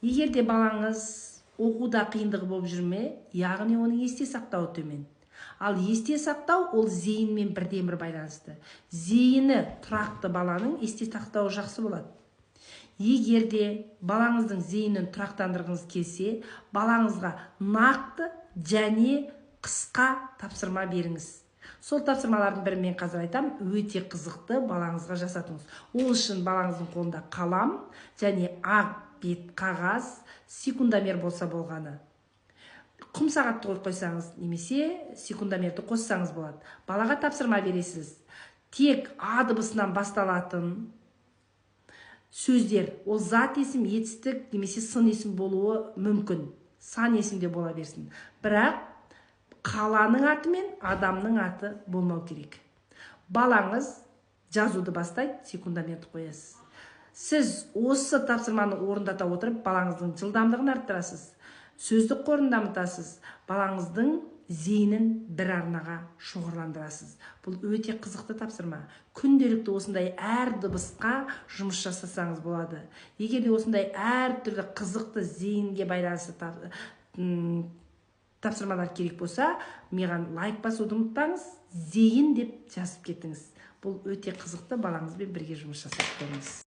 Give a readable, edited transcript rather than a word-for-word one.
Егер де балаңыз оқуда қиындығы болып жүрме, яғни оның есте сақтауы төмен. Ал есте сақтау ол зейінмен бірден бір байланысты. Зейіні тұрақты баланың есте сақтауы жақсы болады. Егер де балаңыздың зейінін тұрақтандырғыңыз келсе, балаңызға нақты және қысқа тапсырма беріңіз. Сол тапсырмалардың бірін мен қазір айтам, өте қызықты, балаңызға жасатыңыз. Ол үшін балаңыздың қолында қалам және ақ бет қағаз, секундомер болса болғаны. Құм сағатты қойып қойсаңыз, немесе секундомерді қоссаңыз болады. Балаға тапсырма бересіз. Тек А дыбысынан басталатын сөздер, ол зат есім, етістік, немесе сын есім болуы мүмкін. Сан есімде бола берсін. Бірақ қаланың аты мен адамның аты болмау керек. Балаңыз жазуды бастайды, секундомерді қоясыз. Сіз осы тапсырманы орындата отырып, балаңыздың жылдамдығын арттырасыз. Сөздік қорын дамытасыз. Балаңыздың зейінін бір арнаға шоғырландырасыз. Бұл өте қызықты тапсырма. Күнделікті осындай әр дыбысқа жұмыс жасасаңыз болады. Егер де осындай әр түрлі қызықты зейінге байланысты тапсырмалар керек болса, маған лайк басуды ұмытпаңыз, зейін деп жазып кетіңіз. Бұл өте қызықты, балаңызбен бірге жұмыс жасап көріңіз.